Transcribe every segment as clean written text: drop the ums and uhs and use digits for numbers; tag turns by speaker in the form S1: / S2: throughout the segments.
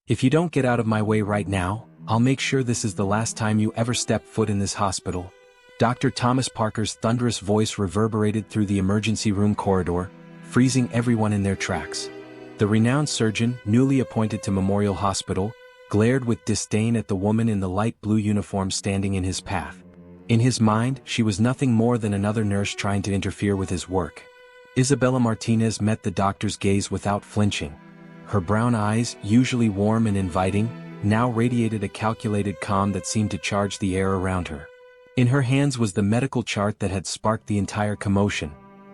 S1: If you don't get out of my way right now, I'll make sure this is the last time you ever step foot in this hospital." Dr. Thomas Parker's thunderous voice reverberated through the emergency room corridor, freezing everyone in their tracks. The renowned surgeon, newly appointed to Memorial Hospital, glared with disdain at the woman in the light blue uniform standing in his path. In his mind, she was nothing more than another nurse trying to interfere with his work. Isabella Martinez met the doctor's gaze without flinching. Her brown eyes, usually warm and inviting, now radiated a calculated calm that seemed to charge the air around her. In her hands was the medical chart that had sparked the entire commotion,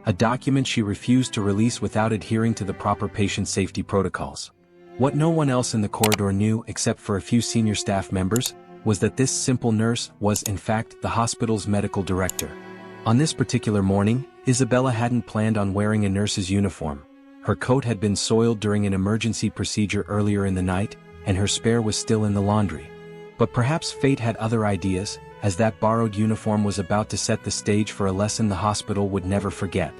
S1: a document she refused to release without adhering to the proper patient safety protocols. What no one else in the corridor knew, except for a few senior staff members, was that this simple nurse was in fact the hospital's medical director. On this particular morning, Isabella hadn't planned on wearing a nurse's uniform. Her coat had been soiled during an emergency procedure earlier in the night, and her spare was still in the laundry. But perhaps fate had other ideas, as that borrowed uniform was about to set the stage for a lesson the hospital would never forget.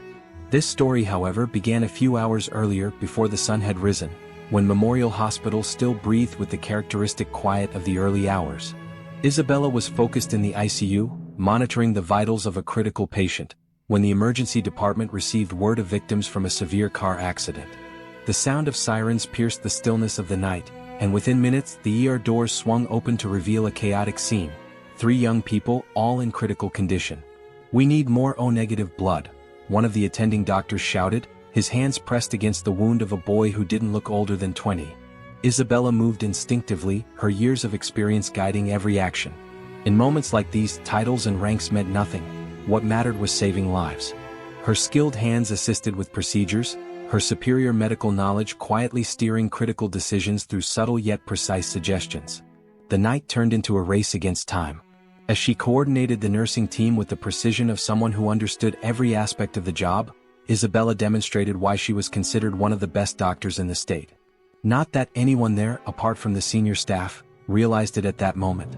S1: This story, however, began a few hours earlier, before the sun had risen, when Memorial Hospital still breathed with the characteristic quiet of the early hours. Isabella was focused in the ICU, monitoring the vitals of a critical patient, when the emergency department received word of victims from a severe car accident. The sound of sirens pierced the stillness of the night, and within minutes the ER doors swung open to reveal a chaotic scene. 3 young people, all in critical condition. "We need more O-negative blood," one of the attending doctors shouted, his hands pressed against the wound of a boy who didn't look older than 20. Isabella moved instinctively, her years of experience guiding every action. In moments like these, titles and ranks meant nothing. What mattered was saving lives. Her skilled hands assisted with procedures, her superior medical knowledge quietly steering critical decisions through subtle yet precise suggestions. The night turned into a race against time. As she coordinated the nursing team with the precision of someone who understood every aspect of the job, Isabella demonstrated why she was considered one of the best doctors in the state. Not that anyone there, apart from the senior staff, realized it at that moment.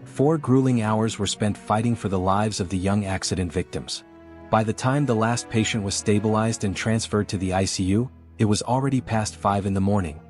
S1: 4 grueling hours were spent fighting for the lives of the young accident victims. By the time the last patient was stabilized and transferred to the ICU, it was already past 5 in the morning.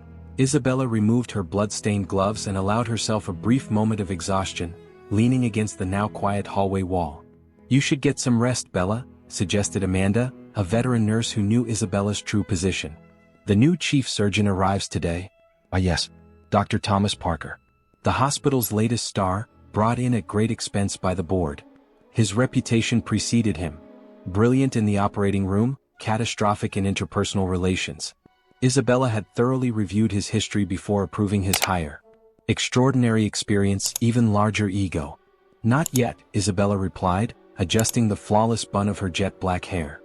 S1: Isabella removed her blood-stained gloves and allowed herself a brief moment of exhaustion, leaning against the now quiet hallway wall. "You should get some rest, Bella," suggested Amanda, a veteran nurse who knew Isabella's true position. "The new chief surgeon arrives today." "Ah yes, Dr. Thomas Parker. The hospital's latest star, brought in at great expense by the board. His reputation preceded him. Brilliant in the operating room, catastrophic in interpersonal relations. Isabella had thoroughly reviewed his history before approving his hire. Extraordinary experience, even larger ego." "Not yet," Isabella replied, adjusting the flawless bun of her jet black hair.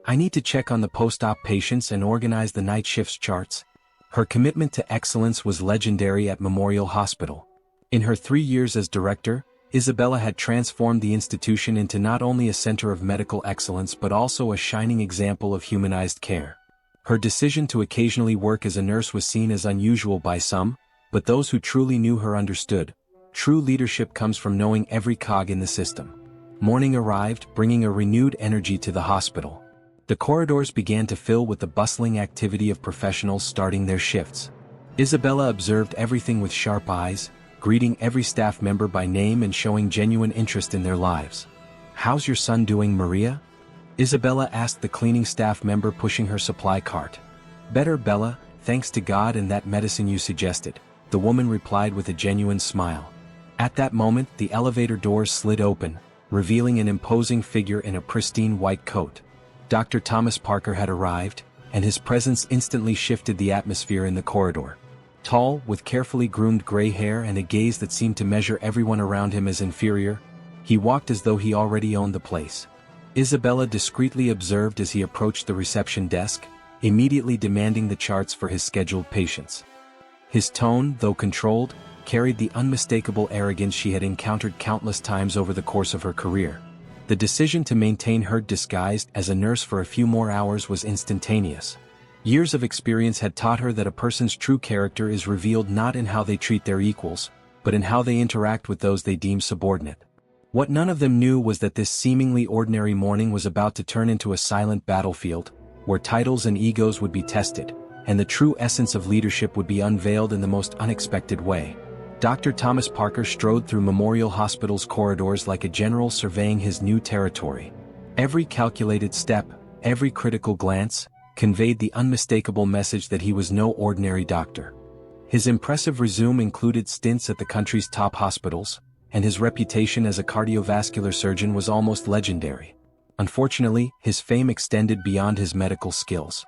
S1: "I need to check on the post-op patients and organize the night shifts charts." Her commitment to excellence was legendary at Memorial Hospital. In her 3 years as director, Isabella had transformed the institution into not only a center of medical excellence but also a shining example of humanized care. Her decision to occasionally work as a nurse was seen as unusual by some, but those who truly knew her understood. True leadership comes from knowing every cog in the system. Morning arrived, bringing a renewed energy to the hospital. The corridors began to fill with the bustling activity of professionals starting their shifts. Isabella observed everything with sharp eyes, greeting every staff member by name and showing genuine interest in their lives. "How's your son doing, Maria?" Isabella asked the cleaning staff member pushing her supply cart. "Better, Bella, thanks to God and that medicine you suggested," the woman replied with a genuine smile. At that moment, the elevator doors slid open, revealing an imposing figure in a pristine white coat. Dr. Thomas Parker had arrived, and his presence instantly shifted the atmosphere in the corridor. Tall, with carefully groomed gray hair and a gaze that seemed to measure everyone around him as inferior, he walked as though he already owned the place. Isabella discreetly observed as he approached the reception desk, immediately demanding the charts for his scheduled patients. His tone, though controlled, carried the unmistakable arrogance she had encountered countless times over the course of her career. The decision to maintain her disguised as a nurse for a few more hours was instantaneous. Years of experience had taught her that a person's true character is revealed not in how they treat their equals, but in how they interact with those they deem subordinate. What none of them knew was that this seemingly ordinary morning was about to turn into a silent battlefield, where titles and egos would be tested, and the true essence of leadership would be unveiled in the most unexpected way. Dr. Thomas Parker strode through Memorial Hospital's corridors like a general surveying his new territory. Every calculated step, every critical glance, conveyed the unmistakable message that he was no ordinary doctor. His impressive resume included stints at the country's top hospitals, and his reputation as a cardiovascular surgeon was almost legendary. Unfortunately, his fame extended beyond his medical skills.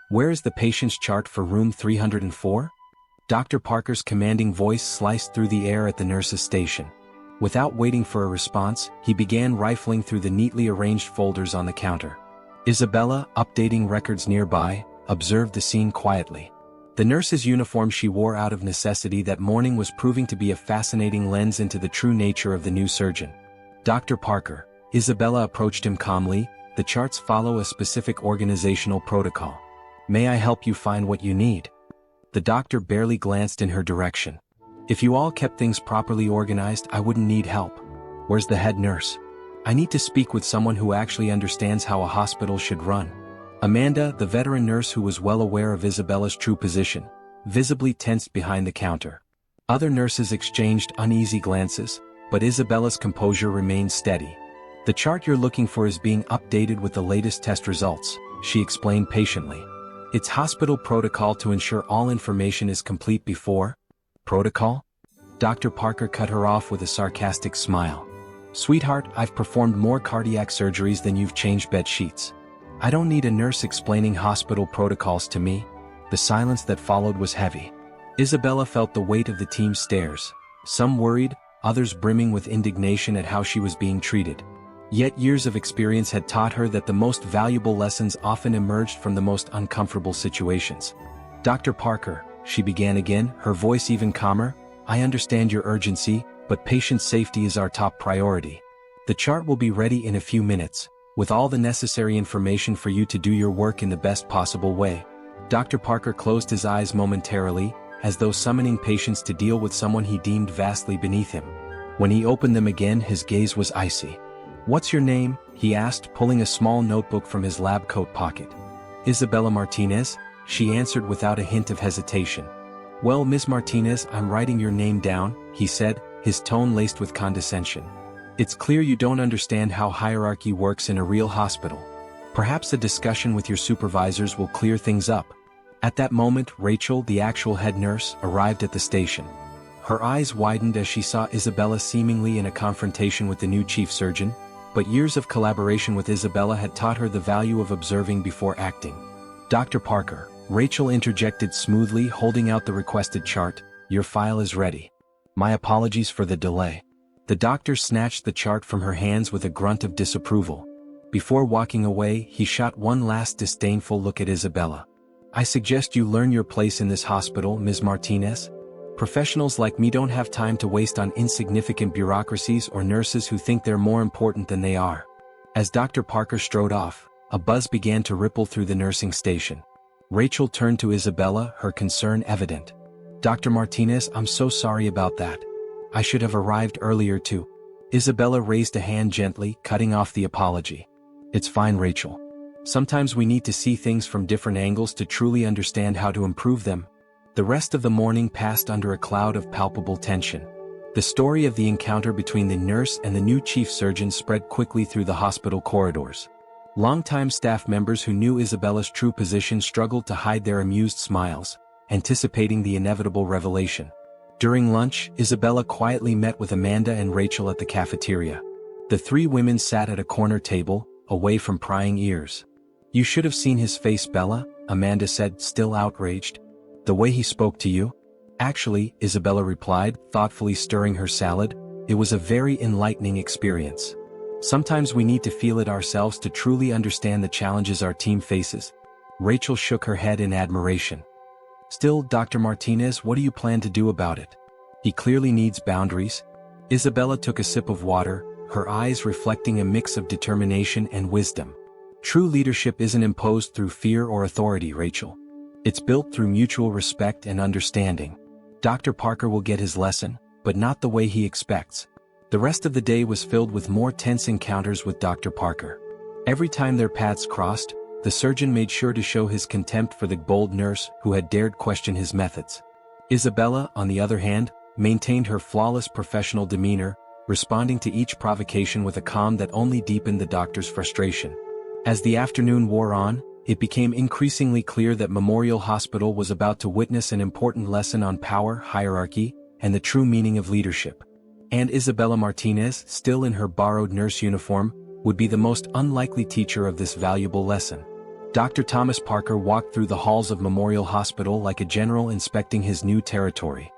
S1: "Where is the patient's chart for room 304? Dr. Parker's commanding voice sliced through the air at the nurse's station. Without waiting for a response, he began rifling through the neatly arranged folders on the counter. Isabella, updating records nearby, observed the scene quietly. The nurse's uniform she wore out of necessity that morning was proving to be a fascinating lens into the true nature of the new surgeon. "Dr. Parker," Isabella approached him calmly, "the charts follow a specific organizational protocol. May I help you find what you need?" The doctor barely glanced in her direction. "If you all kept things properly organized, I wouldn't need help. Where's the head nurse? I need to speak with someone who actually understands how a hospital should run." Amanda, the veteran nurse who was well aware of Isabella's true position, visibly tensed behind the counter. Other nurses exchanged uneasy glances, but Isabella's composure remained steady. "The chart you're looking for is being updated with the latest test results," she explained patiently. "It's hospital protocol to ensure all information is complete before." "Protocol?" Dr. Parker cut her off with a sarcastic smile. "Sweetheart, I've performed more cardiac surgeries than you've changed bed sheets. I don't need a nurse explaining hospital protocols to me." The silence that followed was heavy. Isabella felt the weight of the team's stares, some worried, others brimming with indignation at how she was being treated. Yet years of experience had taught her that the most valuable lessons often emerged from the most uncomfortable situations. "Dr. Parker," she began again, her voice even calmer, "I understand your urgency, but patient safety is our top priority. The chart will be ready in a few minutes, with all the necessary information for you to do your work in the best possible way." Dr. Parker closed his eyes momentarily, as though summoning patience to deal with someone he deemed vastly beneath him. When he opened them again, his gaze was icy. "What's your name?" he asked, pulling a small notebook from his lab coat pocket. "Isabella Martinez," she answered without a hint of hesitation. "Well, Ms. Martinez, I'm writing your name down," he said, his tone laced with condescension. "It's clear you don't understand how hierarchy works in a real hospital. Perhaps a discussion with your supervisors will clear things up." At that moment, Rachel, the actual head nurse, arrived at the station. Her eyes widened as she saw Isabella seemingly in a confrontation with the new chief surgeon, but years of collaboration with Isabella had taught her the value of observing before acting. "Dr. Parker," Rachel interjected smoothly, holding out the requested chart, "your file is ready. My apologies for the delay." The doctor snatched the chart from her hands with a grunt of disapproval. Before walking away, he shot one last disdainful look at Isabella. "I suggest you learn your place in this hospital, Ms. Martinez. Professionals like me don't have time to waste on insignificant bureaucracies or nurses who think they're more important than they are." As Dr. Parker strode off, a buzz began to ripple through the nursing station. Rachel turned to Isabella, her concern evident. "Dr. Martinez, I'm so sorry about that. I should have arrived earlier too." Isabella raised a hand gently, cutting off the apology. "It's fine, Rachel. Sometimes we need to see things from different angles to truly understand how to improve them." The rest of the morning passed under a cloud of palpable tension. The story of the encounter between the nurse and the new chief surgeon spread quickly through the hospital corridors. Longtime staff members who knew Isabella's true position struggled to hide their amused smiles, anticipating the inevitable revelation. During lunch, Isabella quietly met with Amanda and Rachel at the cafeteria. The three women sat at a corner table, away from prying ears. "You should have seen his face, Bella," Amanda said, still outraged. "The way he spoke to you?" "Actually," Isabella replied, thoughtfully stirring her salad, "it was a very enlightening experience. Sometimes we need to feel it ourselves to truly understand the challenges our team faces." Rachel shook her head in admiration. "Still, Dr. Martinez, what do you plan to do about it? He clearly needs boundaries." Isabella took a sip of water, her eyes reflecting a mix of determination and wisdom. "True leadership isn't imposed through fear or authority, Rachel. It's built through mutual respect and understanding. Dr. Parker will get his lesson, but not the way he expects." The rest of the day was filled with more tense encounters with Dr. Parker. Every time their paths crossed, the surgeon made sure to show his contempt for the bold nurse who had dared question his methods. Isabella, on the other hand, maintained her flawless professional demeanor, responding to each provocation with a calm that only deepened the doctor's frustration. As the afternoon wore on, it became increasingly clear that Memorial Hospital was about to witness an important lesson on power, hierarchy, and the true meaning of leadership. And Isabella Martinez, still in her borrowed nurse uniform, would be the most unlikely teacher of this valuable lesson. Dr. Thomas Parker walked through the halls of Memorial Hospital like a general inspecting his new territory.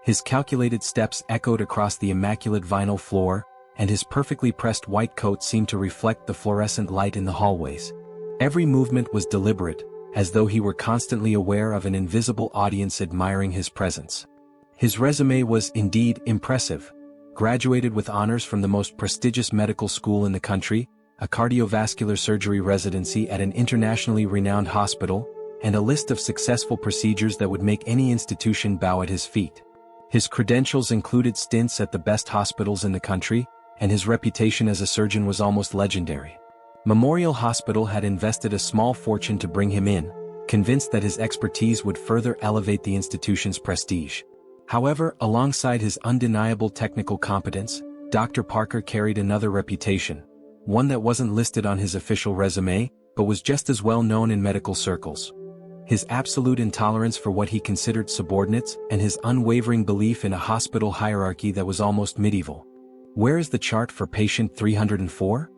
S1: His calculated steps echoed across the immaculate vinyl floor, and his perfectly pressed white coat seemed to reflect the fluorescent light in the hallways. Every movement was deliberate, as though he were constantly aware of an invisible audience admiring his presence. His resume was indeed impressive. Graduated with honors from the most prestigious medical school in the country, a cardiovascular surgery residency at an internationally renowned hospital, and a list of successful procedures that would make any institution bow at his feet. His credentials included stints at the best hospitals in the country, and his reputation as a surgeon was almost legendary. Memorial Hospital had invested a small fortune to bring him in, convinced that his expertise would further elevate the institution's prestige. However, alongside his undeniable technical competence, Dr. Parker carried another reputation, one that wasn't listed on his official resume, but was just as well known in medical circles. His absolute intolerance for what he considered subordinates and his unwavering belief in a hospital hierarchy that was almost medieval. "Where is the chart for patient 304?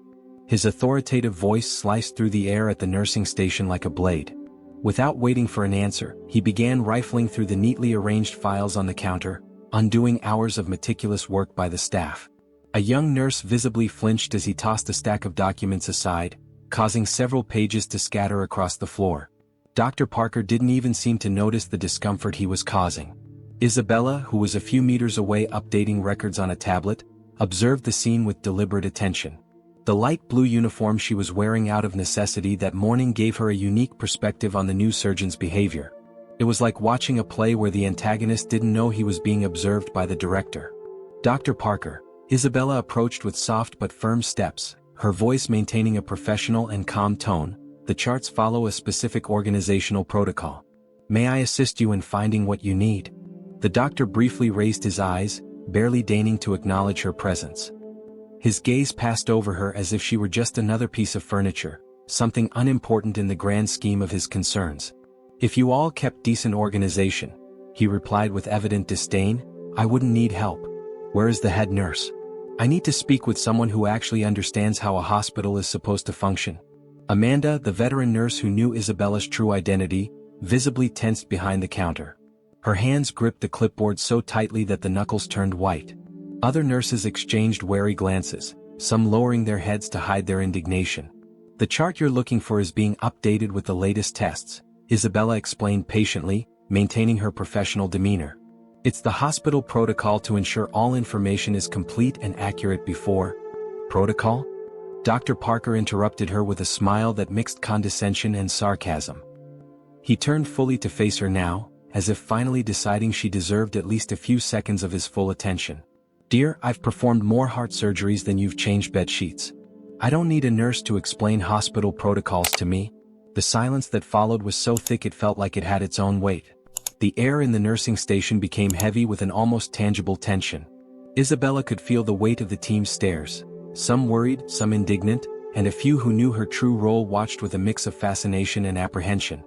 S1: His authoritative voice sliced through the air at the nursing station like a blade. Without waiting for an answer, he began rifling through the neatly arranged files on the counter, undoing hours of meticulous work by the staff. A young nurse visibly flinched as he tossed a stack of documents aside, causing several pages to scatter across the floor. Dr. Parker didn't even seem to notice the discomfort he was causing. Isabella, who was a few meters away updating records on a tablet, observed the scene with deliberate attention. The light blue uniform she was wearing out of necessity that morning gave her a unique perspective on the new surgeon's behavior. It was like watching a play where the antagonist didn't know he was being observed by the director. "Dr. Parker," Isabella approached with soft but firm steps, her voice maintaining a professional and calm tone. "The charts follow a specific organizational protocol. May I assist you in finding what you need?" The doctor briefly raised his eyes, barely deigning to acknowledge her presence. His gaze passed over her as if she were just another piece of furniture, something unimportant in the grand scheme of his concerns. "If you all kept decent organization," he replied with evident disdain, "I wouldn't need help. Where is the head nurse? I need to speak with someone who actually understands how a hospital is supposed to function." Amanda, the veteran nurse who knew Isabella's true identity, visibly tensed behind the counter. Her hands gripped the clipboard so tightly that the knuckles turned white. Other nurses exchanged wary glances, some lowering their heads to hide their indignation. "The chart you're looking for is being updated with the latest tests," Isabella explained patiently, maintaining her professional demeanor. "It's the hospital protocol to ensure all information is complete and accurate before." "Protocol?" Dr. Parker interrupted her with a smile that mixed condescension and sarcasm. He turned fully to face her now, as if finally deciding she deserved at least a few seconds of his full attention. "Dear, I've performed more heart surgeries than you've changed bed sheets. I don't need a nurse to explain hospital protocols to me." The silence that followed was so thick it felt like it had its own weight. The air in the nursing station became heavy with an almost tangible tension. Isabella could feel the weight of the team's stares, some worried, some indignant, and a few who knew her true role watched with a mix of fascination and apprehension.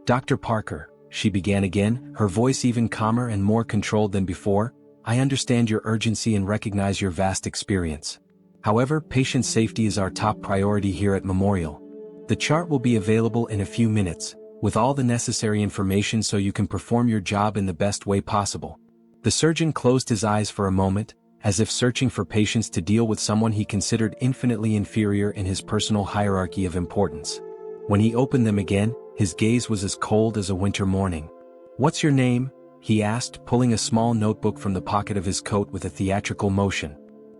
S1: "Dr. Parker," she began again, her voice even calmer and more controlled than before, "I understand your urgency and recognize your vast experience. However, patient safety is our top priority here at Memorial. The chart will be available in a few minutes, with all the necessary information so you can perform your job in the best way possible." The surgeon closed his eyes for a moment, as if searching for patience to deal with someone he considered infinitely inferior in his personal hierarchy of importance. When he opened them again, his gaze was as cold as a winter morning. "What's your name?" he asked, pulling a small notebook from the pocket of his coat with a theatrical motion.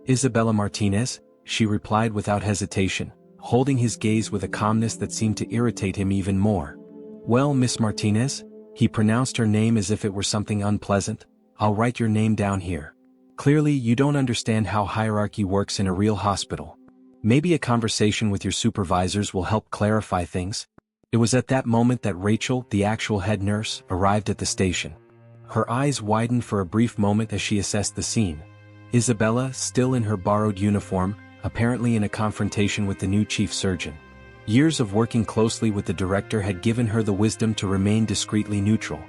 S1: "Isabella Martinez," she replied without hesitation, holding his gaze with a calmness that seemed to irritate him even more. "Well, Miss Martinez," he pronounced her name as if it were something unpleasant, "I'll write your name down here. Clearly you don't understand how hierarchy works in a real hospital. Maybe a conversation with your supervisors will help clarify things." It was at that moment that Rachel, the actual head nurse, arrived at the station. Her eyes widened for a brief moment as she assessed the scene. Isabella, still in her borrowed uniform, apparently in a confrontation with the new chief surgeon. Years of working closely with the director had given her the wisdom to remain discreetly neutral.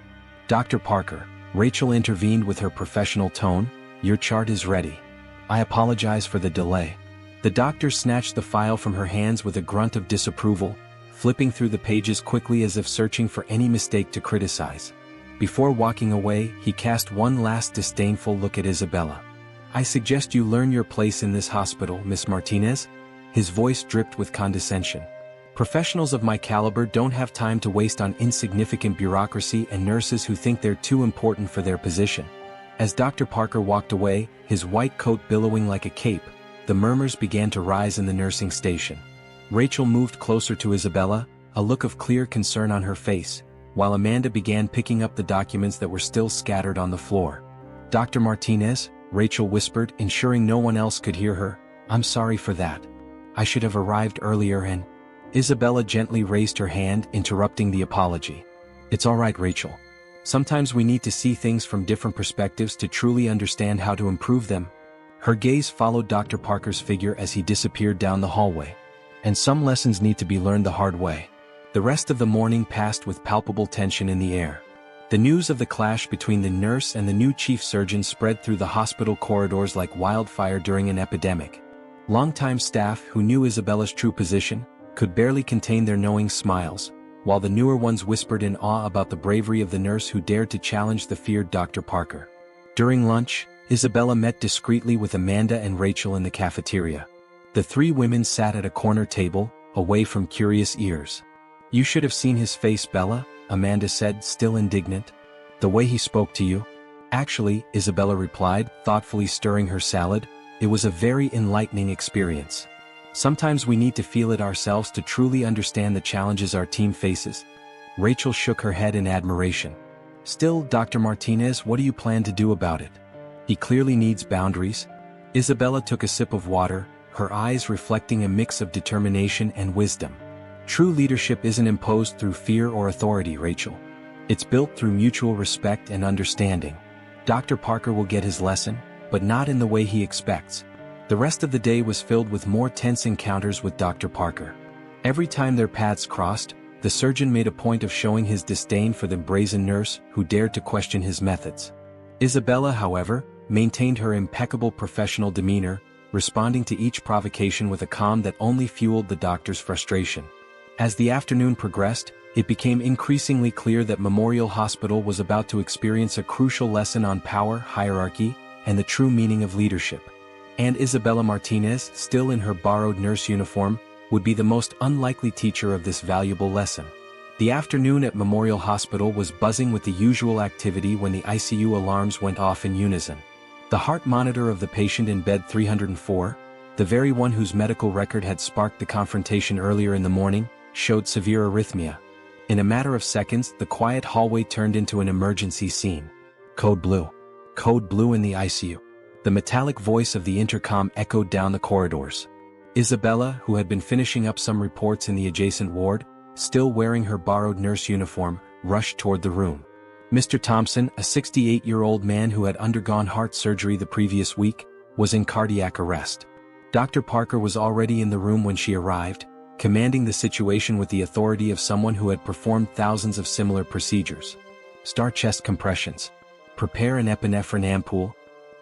S1: "Dr. Parker," Rachel intervened with her professional tone, "your chart is ready. I apologize for the delay." The doctor snatched the file from her hands with a grunt of disapproval, flipping through the pages quickly as if searching for any mistake to criticize. Before walking away, he cast one last disdainful look at Isabella. "I suggest you learn your place in this hospital, Miss Martinez." His voice dripped with condescension. "Professionals of my caliber don't have time to waste on insignificant bureaucracy and nurses who think they're too important for their position." As Dr. Parker walked away, his white coat billowing like a cape, the murmurs began to rise in the nursing station. Rachel moved closer to Isabella, a look of clear concern on her face, while Amanda began picking up the documents that were still scattered on the floor. "Dr. Martinez," Rachel whispered, ensuring no one else could hear her, "I'm sorry for that. I should have arrived earlier and—" Isabella gently raised her hand, interrupting the apology. "It's all right, Rachel. Sometimes we need to see things from different perspectives to truly understand how to improve them." Her gaze followed Dr. Parker's figure as he disappeared down the hallway. "And some lessons need to be learned the hard way." The rest of the morning passed with palpable tension in the air. The news of the clash between the nurse and the new chief surgeon spread through the hospital corridors like wildfire during an epidemic. Longtime staff who knew Isabella's true position could barely contain their knowing smiles, while the newer ones whispered in awe about the bravery of the nurse who dared to challenge the feared Dr. Parker. During lunch, Isabella met discreetly with Amanda and Rachel in the cafeteria. The three women sat at a corner table, away from curious ears. "You should have seen his face, Bella," Amanda said, still indignant. "The way he spoke to you." "Actually," Isabella replied, thoughtfully stirring her salad, "it was a very enlightening experience. Sometimes we need to feel it ourselves to truly understand the challenges our team faces." Rachel shook her head in admiration. "Still, Dr. Martinez, what do you plan to do about it? He clearly needs boundaries." Isabella took a sip of water, her eyes reflecting a mix of determination and wisdom. "True leadership isn't imposed through fear or authority, Rachel. It's built through mutual respect and understanding. Dr. Parker will get his lesson, but not in the way he expects." The rest of the day was filled with more tense encounters with Dr. Parker. Every time their paths crossed, the surgeon made a point of showing his disdain for the brazen nurse who dared to question his methods. Isabella, however, maintained her impeccable professional demeanor, responding to each provocation with a calm that only fueled the doctor's frustration. As the afternoon progressed, it became increasingly clear that Memorial Hospital was about to experience a crucial lesson on power, hierarchy, and the true meaning of leadership. And Isabella Martinez, still in her borrowed nurse uniform, would be the most unlikely teacher of this valuable lesson. The afternoon at Memorial Hospital was buzzing with the usual activity when the ICU alarms went off in unison. The heart monitor of the patient in bed 304, the very one whose medical record had sparked the confrontation earlier in the morning, showed severe arrhythmia. In a matter of seconds, the quiet hallway turned into an emergency scene. "Code blue. Code blue in the ICU." The metallic voice of the intercom echoed down the corridors. Isabella, who had been finishing up some reports in the adjacent ward, still wearing her borrowed nurse uniform, rushed toward the room. Mr. Thompson, a 68-year-old man who had undergone heart surgery the previous week, was in cardiac arrest. Dr. Parker was already in the room when she arrived, commanding the situation with the authority of someone who had performed thousands of similar procedures. "Start chest compressions. Prepare an epinephrine ampoule."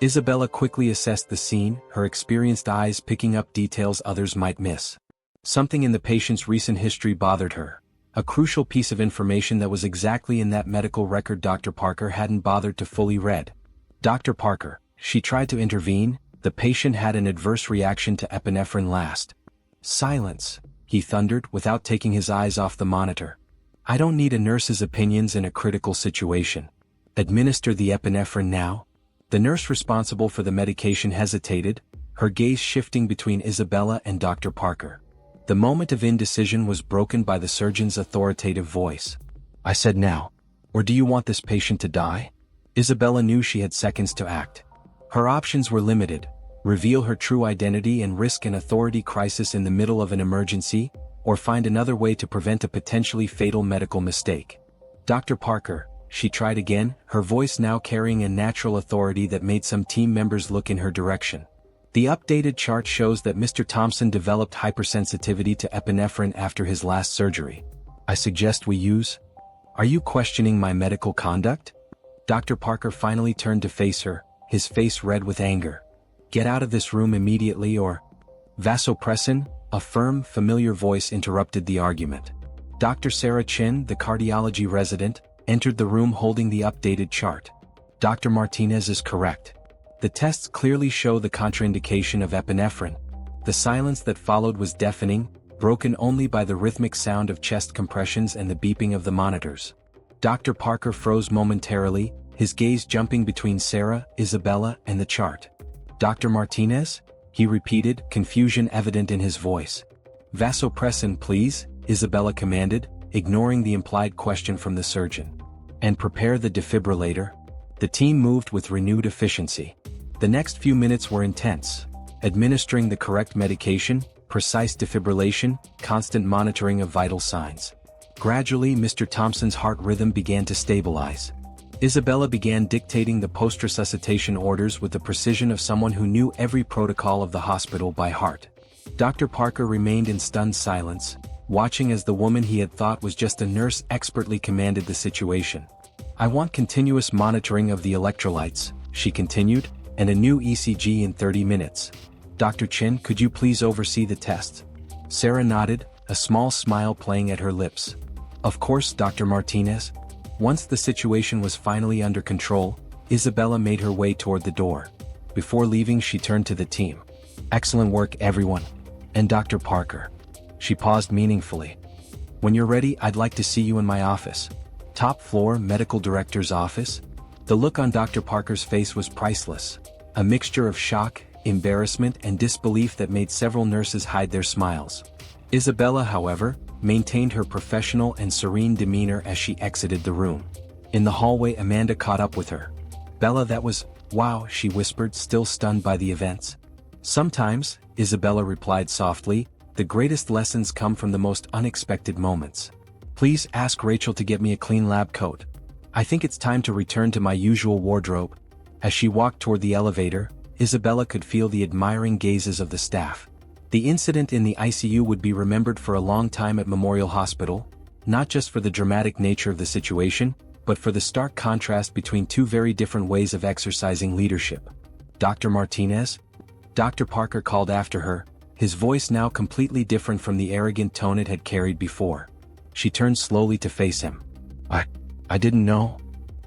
S1: Isabella quickly assessed the scene, her experienced eyes picking up details others might miss. Something in the patient's recent history bothered her. A crucial piece of information that was exactly in that medical record Dr. Parker hadn't bothered to fully read. "Dr. Parker," she tried to intervene, "the patient had an adverse reaction to epinephrine last." "Silence," he thundered without taking his eyes off the monitor. "I don't need a nurse's opinions in a critical situation. Administer the epinephrine now." The nurse responsible for the medication hesitated, her gaze shifting between Isabella and Dr. Parker. The moment of indecision was broken by the surgeon's authoritative voice. "I said now. Or do you want this patient to die?" Isabella knew she had seconds to act. Her options were limited: reveal her true identity and risk an authority crisis in the middle of an emergency, or find another way to prevent a potentially fatal medical mistake. Dr. Parker, she tried again, her voice now carrying a natural authority that made some team members look in her direction. The updated chart shows that Mr. Thompson developed hypersensitivity to epinephrine after his last surgery. I suggest we use... Are you questioning my medical conduct? Dr. Parker finally turned to face her, his face red with anger. Get out of this room immediately or... Vasopressin, a firm, familiar voice interrupted the argument. Dr. Sarah Chin, the cardiology resident, entered the room holding the updated chart. Dr. Martinez is correct. The tests clearly show the contraindication of epinephrine. The silence that followed was deafening, broken only by the rhythmic sound of chest compressions and the beeping of the monitors. Dr. Parker froze momentarily, his gaze jumping between Sarah, Isabella, and the chart. Dr. Martinez? He repeated, confusion evident in his voice. Vasopressin, please, Isabella commanded, ignoring the implied question from the surgeon. And prepare the defibrillator. The team moved with renewed efficiency. The next few minutes were intense. Administering the correct medication, precise defibrillation, constant monitoring of vital signs. Gradually, Mr. Thompson's heart rhythm began to stabilize. Isabella began dictating the post-resuscitation orders with the precision of someone who knew every protocol of the hospital by heart. Dr. Parker remained in stunned silence, watching as the woman he had thought was just a nurse expertly commanded the situation. I want continuous monitoring of the electrolytes, she continued, and a new ECG in 30 minutes. Dr. Chin, could you please oversee the tests? Sarah nodded, a small smile playing at her lips. Of course, Dr. Martinez. Once the situation was finally under control, Isabella made her way toward the door. Before leaving, she turned to the team. Excellent work, everyone. And Dr. Parker. She paused meaningfully. When you're ready, I'd like to see you in my office. Top floor, medical director's office. The look on Dr. Parker's face was priceless. A mixture of shock, embarrassment, and disbelief that made several nurses hide their smiles. Isabella, however, maintained her professional and serene demeanor as she exited the room. In the hallway, Amanda caught up with her. Bella, that was, wow, she whispered, still stunned by the events. Sometimes, Isabella replied softly, the greatest lessons come from the most unexpected moments. Please ask Rachel to get me a clean lab coat. I think it's time to return to my usual wardrobe. As she walked toward the elevator, Isabella could feel the admiring gazes of the staff. The incident in the ICU would be remembered for a long time at Memorial Hospital, not just for the dramatic nature of the situation, but for the stark contrast between two very different ways of exercising leadership. Dr. Martinez? Dr. Parker called after her, his voice now completely different from the arrogant tone it had carried before. She turned slowly to face him. I didn't know.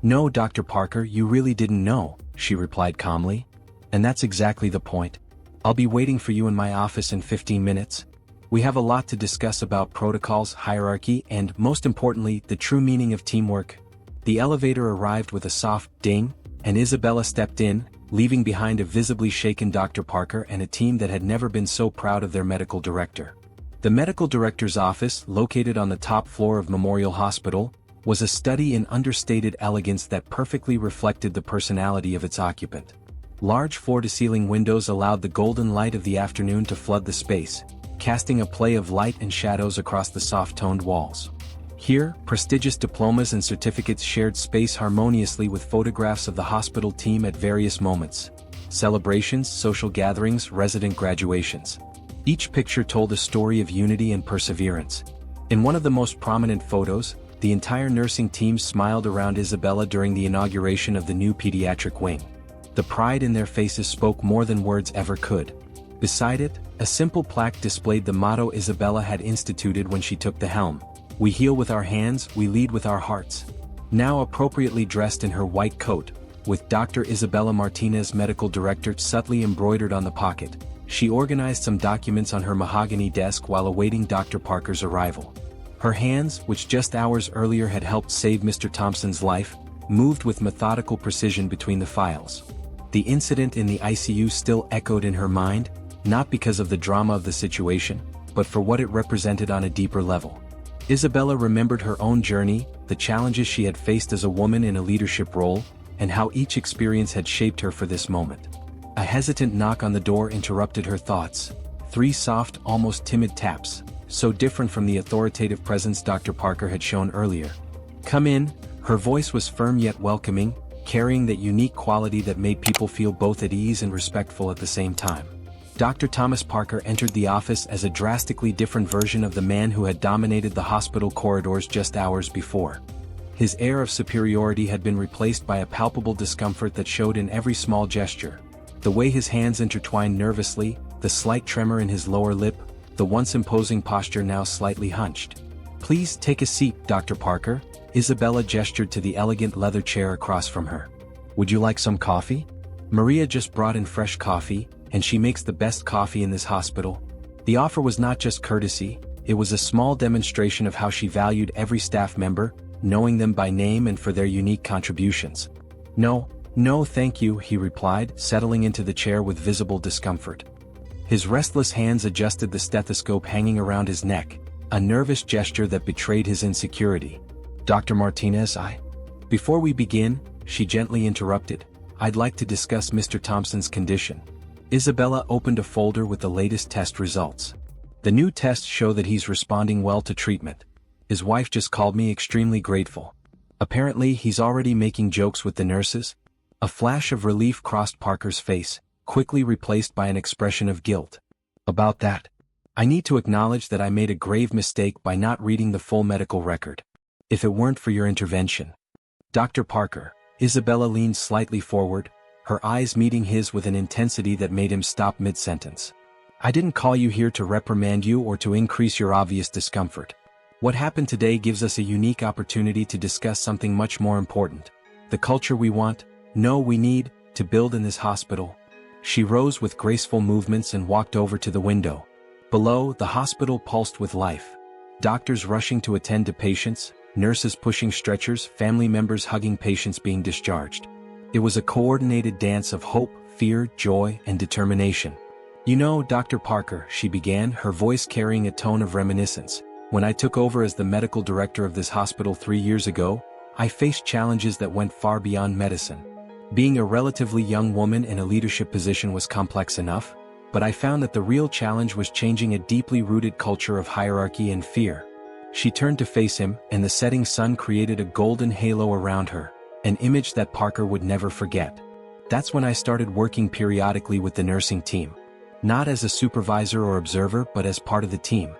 S1: No, Dr. Parker, you really didn't know, she replied calmly. And that's exactly the point. I'll be waiting for you in my office in 15 minutes. We have a lot to discuss about protocols, hierarchy, and, most importantly, the true meaning of teamwork. The elevator arrived with a soft ding, and Isabella stepped in, leaving behind a visibly shaken Dr. Parker and a team that had never been so proud of their medical director. The medical director's office, located on the top floor of Memorial Hospital, was a study in understated elegance that perfectly reflected the personality of its occupant. Large floor-to-ceiling windows allowed the golden light of the afternoon to flood the space, casting a play of light and shadows across the soft-toned walls. Here, prestigious diplomas and certificates shared space harmoniously with photographs of the hospital team at various moments: celebrations, social gatherings, resident graduations. Each picture told a story of unity and perseverance. In one of the most prominent photos, the entire nursing team smiled around Isabella during the inauguration of the new pediatric wing. The pride in their faces spoke more than words ever could. Beside it, a simple plaque displayed the motto Isabella had instituted when she took the helm: "We heal with our hands, we lead with our hearts." Now appropriately dressed in her white coat, with Dr. Isabella Martinez, medical director, subtly embroidered on the pocket, she organized some documents on her mahogany desk while awaiting Dr. Parker's arrival. Her hands, which just hours earlier had helped save Mr. Thompson's life, moved with methodical precision between the files. The incident in the ICU still echoed in her mind, not because of the drama of the situation, but for what it represented on a deeper level. Isabella remembered her own journey, the challenges she had faced as a woman in a leadership role, and how each experience had shaped her for this moment. A hesitant knock on the door interrupted her thoughts. 3 soft, almost timid taps. so different from the authoritative presence Dr. Parker had shown earlier. "Come in." Her voice was firm yet welcoming, carrying that unique quality that made people feel both at ease and respectful at the same time. Dr. Thomas Parker entered the office as a drastically different version of the man who had dominated the hospital corridors just hours before. His air of superiority had been replaced by a palpable discomfort that showed in every small gesture. The way his hands intertwined nervously, the slight tremor in his lower lip, the once imposing posture now slightly hunched. "Please take a seat, Dr. Parker." Isabella gestured to the elegant leather chair across from her. "Would you like some coffee?" Maria just brought in fresh coffee, and she makes the best coffee in this hospital. The offer was not just courtesy, it was a small demonstration of how she valued every staff member, knowing them by name and for their unique contributions. No, thank you," he replied, settling into the chair with visible discomfort. His restless hands adjusted the stethoscope hanging around his neck, a nervous gesture that betrayed his insecurity. "Dr. Martinez, Before we begin," she gently interrupted, "I'd like to discuss Mr. Thompson's condition." Isabella opened a folder with the latest test results. "The new tests show that he's responding well to treatment. His wife just called me extremely grateful. Apparently he's already making jokes with the nurses." A flash of relief crossed Parker's face, quickly replaced by an expression of guilt. "About that, I need to acknowledge that I made a grave mistake by not reading the full medical record. If it weren't for your intervention." "Dr. Parker," Isabella leaned slightly forward, her eyes meeting his with an intensity that made him stop mid-sentence. "I didn't call you here to reprimand you or to increase your obvious discomfort. What happened today gives us a unique opportunity to discuss something much more important. The culture we need, to build in this hospital." She rose with graceful movements and walked over to the window. Below, the hospital pulsed with life. Doctors rushing to attend to patients, nurses pushing stretchers, family members hugging patients being discharged. It was a coordinated dance of hope, fear, joy, and determination. "You know, Dr. Parker," she began, her voice carrying a tone of reminiscence, "when I took over as the medical director of this hospital 3 years ago, I faced challenges that went far beyond medicine. Being a relatively young woman in a leadership position was complex enough, but I found that the real challenge was changing a deeply rooted culture of hierarchy and fear." She turned to face him, and the setting sun created a golden halo around her, an image that Parker would never forget. "That's when I started working periodically with the nursing team. Not as a supervisor or observer, but as part of the team.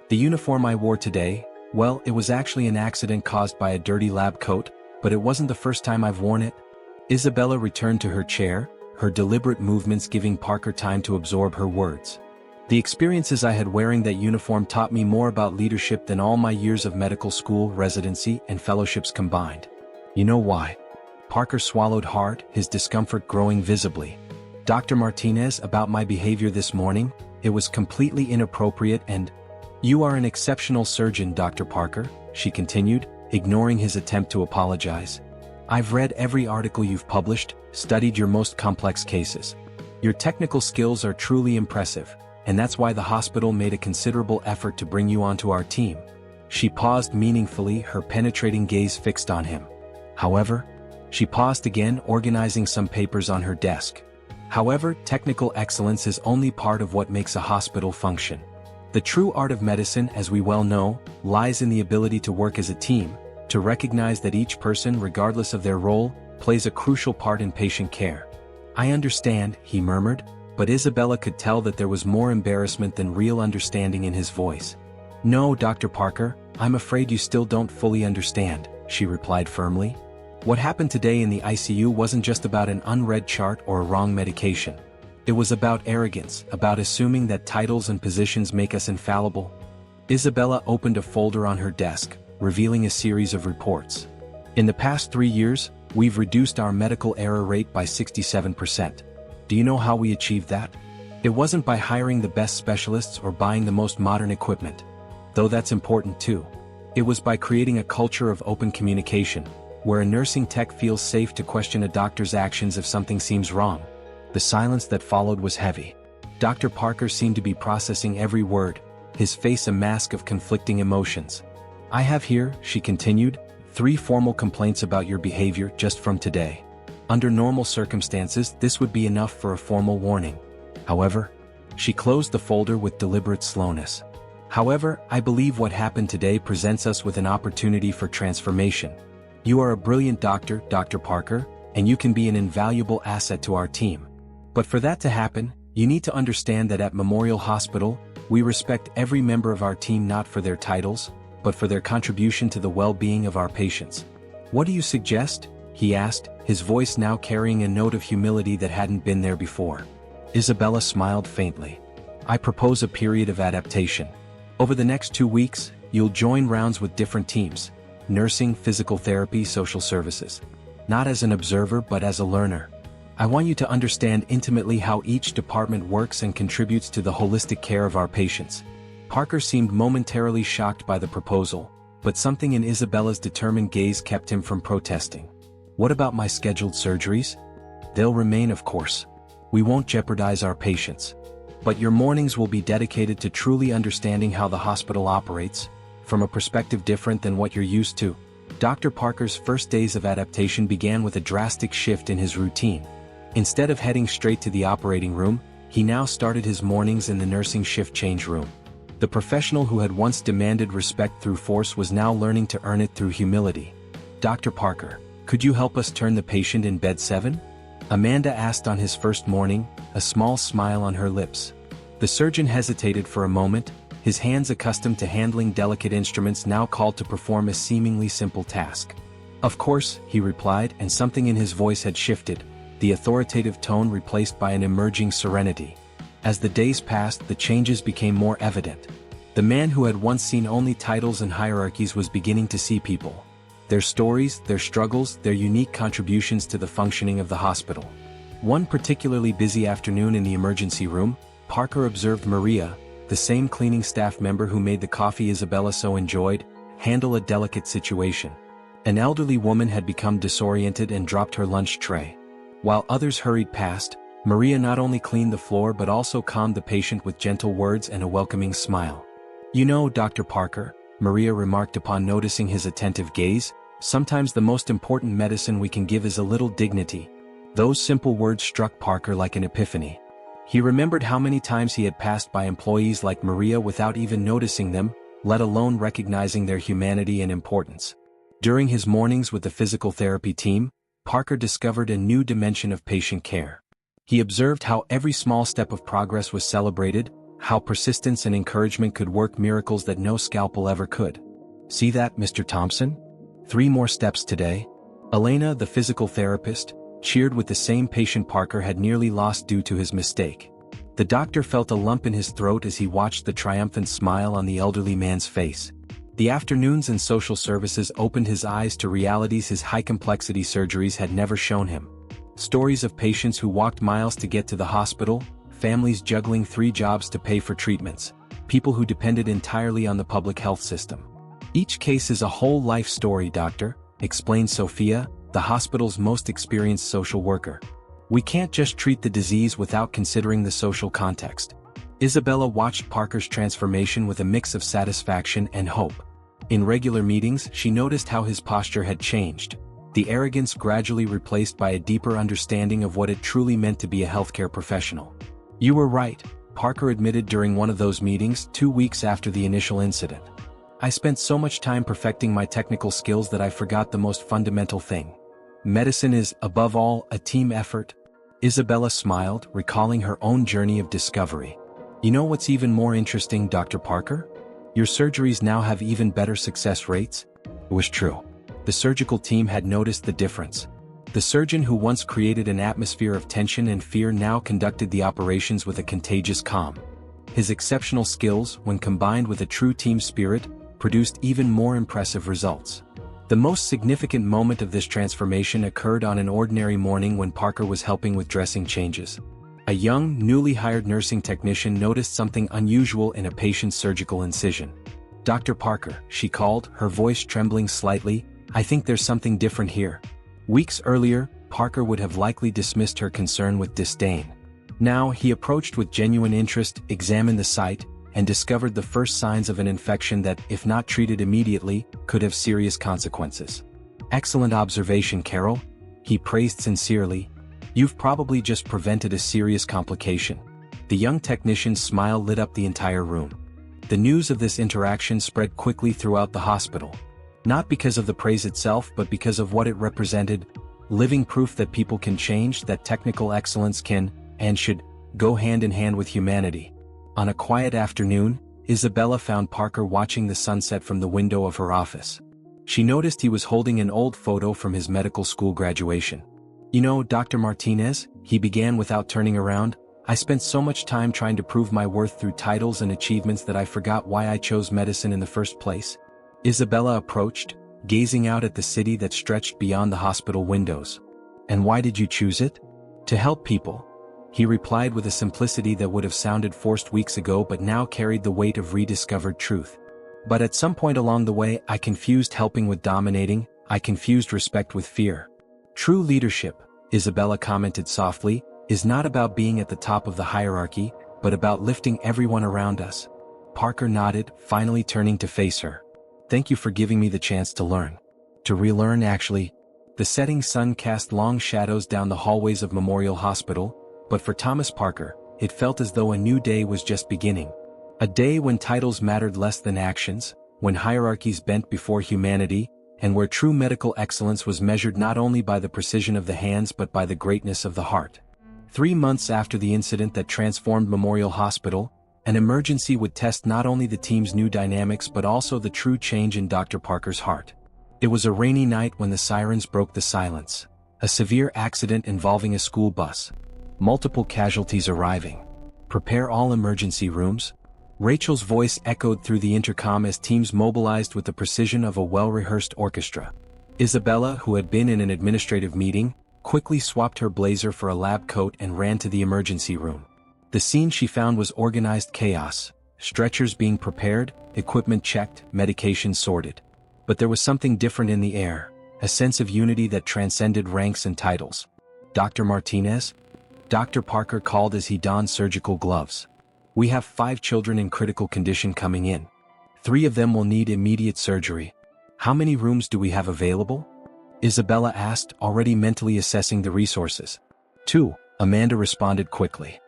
S1: The uniform I wore today, well, it was actually an accident caused by a dirty lab coat, but it wasn't the first time I've worn it." Isabella returned to her chair, her deliberate movements giving Parker time to absorb her words. "The experiences I had wearing that uniform taught me more about leadership than all my years of medical school, residency, and fellowships combined." "You know why?" Parker swallowed hard, his discomfort growing visibly. "Dr. Martinez, about my behavior this morning, it was completely inappropriate and—" "You are an exceptional surgeon, Dr. Parker," she continued, ignoring his attempt to apologize. "I've read every article you've published, studied your most complex cases. Your technical skills are truly impressive, and that's why the hospital made a considerable effort to bring you onto our team." She paused meaningfully, her penetrating gaze fixed on him. "However," she paused again, organizing some papers on her desk. "However, technical excellence is only part of what makes a hospital function. The true art of medicine, as we well know, lies in the ability to work as a team, to recognize that each person, regardless of their role, plays a crucial part in patient care." "I understand," he murmured, but Isabella could tell that there was more embarrassment than real understanding in his voice. "No, Dr. Parker, I'm afraid you still don't fully understand," she replied firmly. "What happened today in the ICU wasn't just about an unread chart or a wrong medication. It was about arrogance, about assuming that titles and positions make us infallible." Isabella opened a folder on her desk, revealing a series of reports. "In the past 3 years, we've reduced our medical error rate by 67%. Do you know how we achieved that? It wasn't by hiring the best specialists or buying the most modern equipment, though that's important too. It was by creating a culture of open communication, where a nursing tech feels safe to question a doctor's actions if something seems wrong." The silence that followed was heavy. Dr. Parker seemed to be processing every word, his face a mask of conflicting emotions. "I have here," she continued, 3 formal complaints about your behavior just from today. Under normal circumstances, this would be enough for a formal warning. However," she closed the folder with deliberate slowness, However, I believe what happened today presents us with an opportunity for transformation. You are a brilliant doctor, Dr. Parker, and you can be an invaluable asset to our team. But for that to happen, you need to understand that at Memorial Hospital, we respect every member of our team not for their titles, but for their contribution to the well-being of our patients. What do you suggest? He asked, his voice now carrying a note of humility that hadn't been there before. Isabella smiled faintly. I propose a period of adaptation. Over the next 2 weeks, you'll join rounds with different teams: nursing, physical therapy, social services. Not as an observer but as a learner. I want you to understand intimately how each department works and contributes to the holistic care of our patients. Parker seemed momentarily shocked by the proposal, but something in Isabella's determined gaze kept him from protesting. What about my scheduled surgeries? They'll remain, of course. We won't jeopardize our patients. But your mornings will be dedicated to truly understanding how the hospital operates, from a perspective different than what you're used to. Dr. Parker's first days of adaptation began with a drastic shift in his routine. Instead of heading straight to the operating room, he now started his mornings in the nursing shift change room. The professional who had once demanded respect through force was now learning to earn it through humility. Dr. Parker, could you help us turn the patient in bed 7? Amanda asked on his first morning, a small smile on her lips. The surgeon hesitated for a moment, his hands accustomed to handling delicate instruments now called to perform a seemingly simple task. Of course, he replied, and something in his voice had shifted, the authoritative tone replaced by an emerging serenity. As the days passed, the changes became more evident. The man who had once seen only titles and hierarchies was beginning to see people. Their stories, their struggles, their unique contributions to the functioning of the hospital. One particularly busy afternoon in the emergency room, Parker observed Maria, the same cleaning staff member who made the coffee Isabella so enjoyed, handle a delicate situation. An elderly woman had become disoriented and dropped her lunch tray. While others hurried past, Maria not only cleaned the floor but also calmed the patient with gentle words and a welcoming smile. You know, Dr. Parker, Maria remarked upon noticing his attentive gaze, sometimes the most important medicine we can give is a little dignity. Those simple words struck Parker like an epiphany. He remembered how many times he had passed by employees like Maria without even noticing them, let alone recognizing their humanity and importance. During his mornings with the physical therapy team, Parker discovered a new dimension of patient care. He observed how every small step of progress was celebrated, how persistence and encouragement could work miracles that no scalpel ever could. See that, Mr. Thompson? 3 more steps today. Elena, the physical therapist, cheered with the same patient Parker had nearly lost due to his mistake. The doctor felt a lump in his throat as he watched the triumphant smile on the elderly man's face. The afternoons in social services opened his eyes to realities his high-complexity surgeries had never shown him. Stories of patients who walked miles to get to the hospital, families juggling 3 jobs to pay for treatments, people who depended entirely on the public health system. Each case is a whole life story, doctor, explained Sophia, the hospital's most experienced social worker. We can't just treat the disease without considering the social context. Isabella watched Parker's transformation with a mix of satisfaction and hope. In regular meetings, she noticed how his posture had changed, the arrogance gradually replaced by a deeper understanding of what it truly meant to be a healthcare professional. You were right, Parker admitted during one of those meetings 2 weeks after the initial incident. I spent so much time perfecting my technical skills that I forgot the most fundamental thing. Medicine is, above all, a team effort. Isabella smiled, recalling her own journey of discovery. You know what's even more interesting, Dr. Parker? Your surgeries now have even better success rates? It was true. The surgical team had noticed the difference. The surgeon who once created an atmosphere of tension and fear now conducted the operations with a contagious calm. His exceptional skills, when combined with a true team spirit, produced even more impressive results. The most significant moment of this transformation occurred on an ordinary morning when Parker was helping with dressing changes. A young, newly hired nursing technician noticed something unusual in a patient's surgical incision. Dr. Parker, she called, her voice trembling slightly, I think there's something different here. Weeks earlier, Parker would have likely dismissed her concern with disdain. Now, he approached with genuine interest, examined the site, and discovered the first signs of an infection that, if not treated immediately, could have serious consequences. Excellent observation, Carol, he praised sincerely. You've probably just prevented a serious complication. The young technician's smile lit up the entire room. The news of this interaction spread quickly throughout the hospital. Not because of the praise itself but because of what it represented, living proof that people can change, that technical excellence can, and should, go hand in hand with humanity. On a quiet afternoon, Isabella found Parker watching the sunset from the window of her office. She noticed he was holding an old photo from his medical school graduation. "You know, Dr. Martinez," he began without turning around, "I spent so much time trying to prove my worth through titles and achievements that I forgot why I chose medicine in the first place." Isabella approached, gazing out at the city that stretched beyond the hospital windows. "And why did you choose it?" "To help people," he replied with a simplicity that would have sounded forced weeks ago but now carried the weight of rediscovered truth. "But at some point along the way I confused helping with dominating, I confused respect with fear." "True leadership," Isabella commented softly, "is not about being at the top of the hierarchy, but about lifting everyone around us." Parker nodded, finally turning to face her. "Thank you for giving me the chance to learn." To relearn, actually. The setting sun cast long shadows down the hallways of Memorial Hospital, but for Thomas Parker, it felt as though a new day was just beginning. A day when titles mattered less than actions, when hierarchies bent before humanity, and where true medical excellence was measured not only by the precision of the hands but by the greatness of the heart. 3 months after the incident that transformed Memorial Hospital, an emergency would test not only the team's new dynamics but also the true change in Dr. Parker's heart. It was a rainy night when the sirens broke the silence. A severe accident involving a school bus. Multiple casualties arriving. "Prepare all emergency rooms." Rachel's voice echoed through the intercom as teams mobilized with the precision of a well-rehearsed orchestra. Isabella, who had been in an administrative meeting, quickly swapped her blazer for a lab coat and ran to the emergency room. The scene she found was organized chaos, stretchers being prepared, equipment checked, medication sorted. But there was something different in the air, a sense of unity that transcended ranks and titles. "Dr. Martinez?" Dr. Parker called as he donned surgical gloves. "We have 5 children in critical condition coming in. 3 of them will need immediate surgery. How many rooms do we have available?" Isabella asked, already mentally assessing the resources. 2, Amanda responded quickly.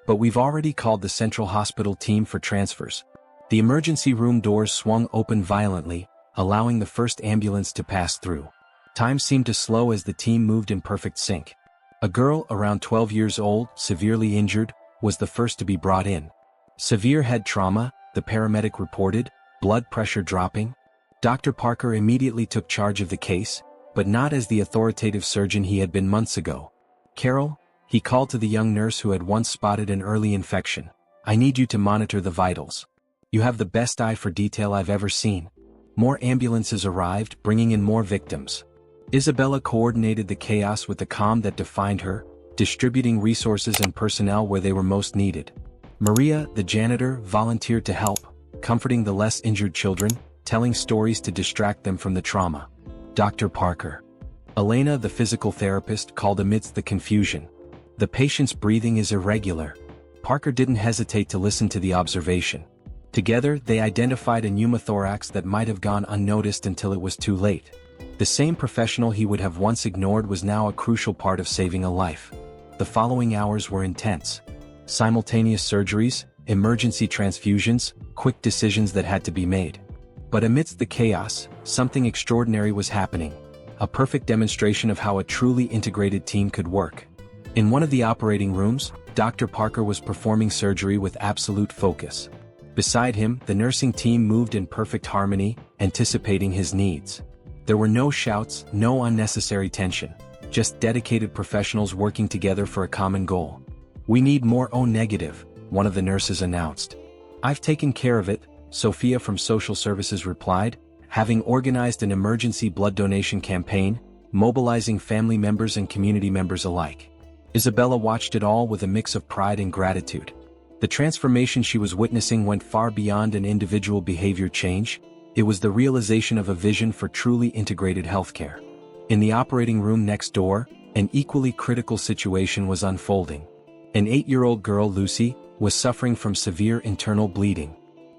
S1: "But we've already called the central hospital team for transfers." The emergency room doors swung open violently, allowing the first ambulance to pass through. Time seemed to slow as the team moved in perfect sync. A girl around 12 years old, severely injured, was the first to be brought in. Severe head trauma, the paramedic reported, blood pressure dropping. Dr. Parker immediately took charge of the case, but not as the authoritative surgeon he had been months ago. "Carol," he called to the young nurse who had once spotted an early infection, "I need you to monitor the vitals. You have the best eye for detail I've ever seen." More ambulances arrived, bringing in more victims. Isabella coordinated the chaos with the calm that defined her, distributing resources and personnel where they were most needed. Maria, the janitor, volunteered to help, comforting the less injured children, telling stories to distract them from the trauma. Dr. Parker. Elena, the physical therapist, called amidst the confusion. "The patient's breathing is irregular." Parker didn't hesitate to listen to the observation. Together, they identified a pneumothorax that might have gone unnoticed until it was too late. The same professional he would have once ignored was now a crucial part of saving a life. The following hours were intense. Simultaneous surgeries, emergency transfusions, quick decisions that had to be made. But amidst the chaos, something extraordinary was happening. A perfect demonstration of how a truly integrated team could work. In one of the operating rooms, Dr. Parker was performing surgery with absolute focus. Beside him, the nursing team moved in perfect harmony, anticipating his needs. There were no shouts, no unnecessary tension. Just dedicated professionals working together for a common goal. "We need more O-negative," one of the nurses announced. "I've taken care of it," Sophia from Social Services replied, having organized an emergency blood donation campaign, mobilizing family members and community members alike. Isabella watched it all with a mix of pride and gratitude. The transformation she was witnessing went far beyond an individual behavior change. It was the realization of a vision for truly integrated healthcare. In the operating room next door, an equally critical situation was unfolding. An 8-year-old girl, Lucy, was suffering from severe internal bleeding.